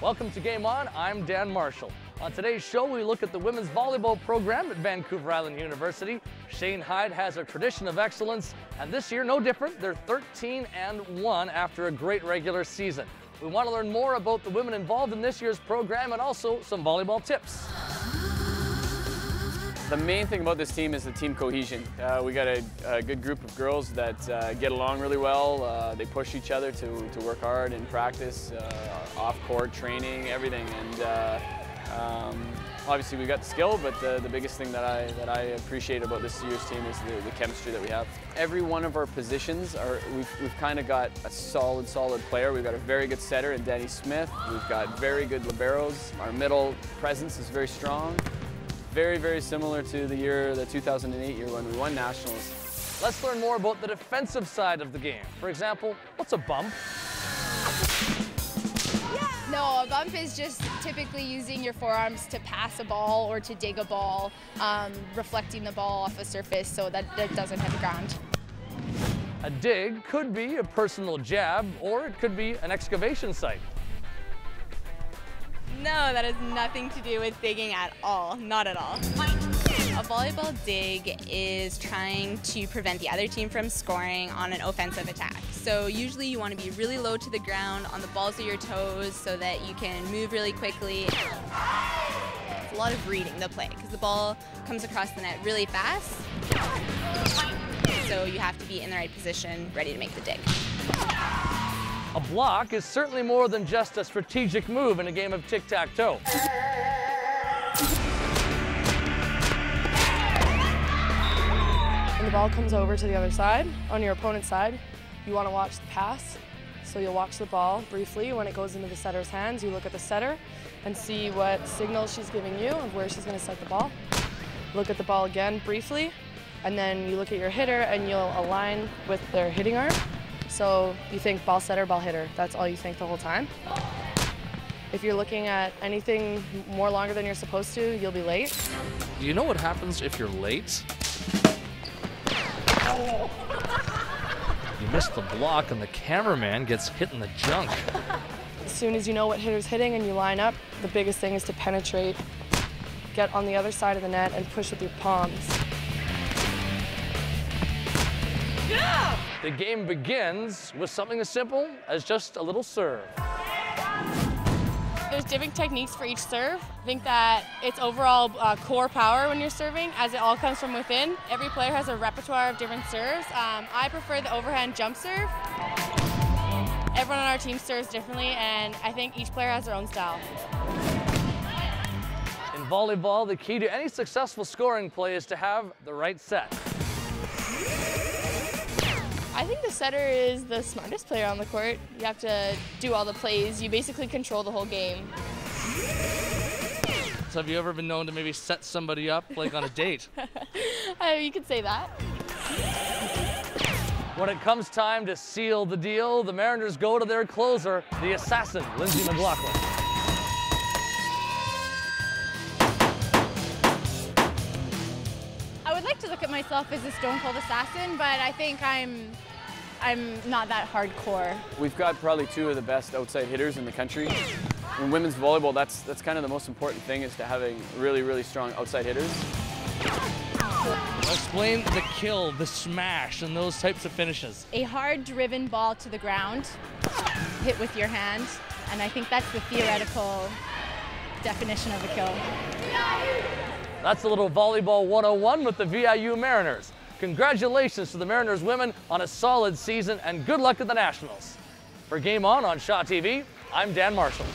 Welcome to Game On, I'm Dan Marshall. On today's show, we look at the women's volleyball program at Vancouver Island University. Shane Hyde has a tradition of excellence, and this year, no different. They're 13-1 after a great regular season. We want to learn more about the women involved in this year's program and also some volleyball tips. The main thing about this team is the team cohesion. We got a good group of girls that get along really well. They push each other to work hard in practice, off-court training, everything. And obviously we got the skill, but the biggest thing that I appreciate about this year's team is the chemistry that we have. Every one of our positions, we've kind of got a solid player. We've got a very good setter in Danny Smith. We've got very good liberos. Our middle presence is very strong. Very, very similar to the 2008 year when we won nationals. Let's learn more about the defensive side of the game. For example, what's a bump? No, a bump is just typically using your forearms to pass a ball or to dig a ball, reflecting the ball off a surface so that it doesn't hit the ground. A dig could be a personal jab, or it could be an excavation site. No, that has nothing to do with digging at all. Not at all. A volleyball dig is trying to prevent the other team from scoring on an offensive attack. So usually you want to be really low to the ground on the balls of your toes so that you can move really quickly. It's a lot of reading the play because the ball comes across the net really fast. So you have to be in the right position, ready to make the dig. A block is certainly more than just a strategic move in a game of tic-tac-toe. When the ball comes over to the other side, on your opponent's side, you want to watch the pass. So you'll watch the ball briefly. When it goes into the setter's hands, you look at the setter and see what signal she's giving you of where she's going to set the ball. Look at the ball again briefly, and then you look at your hitter and you'll align with their hitting arm. So you think ball setter, ball hitter. That's all you think the whole time. If you're looking at anything more longer than you're supposed to, you'll be late. Do you know what happens if you're late? You miss the block and the cameraman gets hit in the junk. As soon as you know what hitter's hitting and you line up, the biggest thing is to penetrate, get on the other side of the net and push with your palms. Yeah! The game begins with something as simple as just a little serve. There's different techniques for each serve. I think that it's overall core power when you're serving, as it all comes from within. Every player has a repertoire of different serves. I prefer the overhand jump serve. Everyone on our team serves differently, and I think each player has their own style. In volleyball, the key to any successful scoring play is to have the right set. I think the setter is the smartest player on the court. You have to do all the plays. You basically control the whole game. So have you ever been known to maybe set somebody up, like on a date? You could say that. When it comes time to seal the deal, the Mariners go to their closer, the assassin, Lindsay McLaughlin. I would like to look at myself as a stone cold assassin, but I think I'm not that hardcore. We've got probably two of the best outside hitters in the country. In women's volleyball, that's kind of the most important thing, is to having really strong outside hitters. Explain the kill, the smash, and those types of finishes. A hard driven ball to the ground, hit with your hand, and I think that's the theoretical definition of a kill. That's a little Volleyball 101 with the VIU Mariners. Congratulations to the Mariners women on a solid season, and good luck at the Nationals. For Game On Shaw TV, I'm Dan Marshall.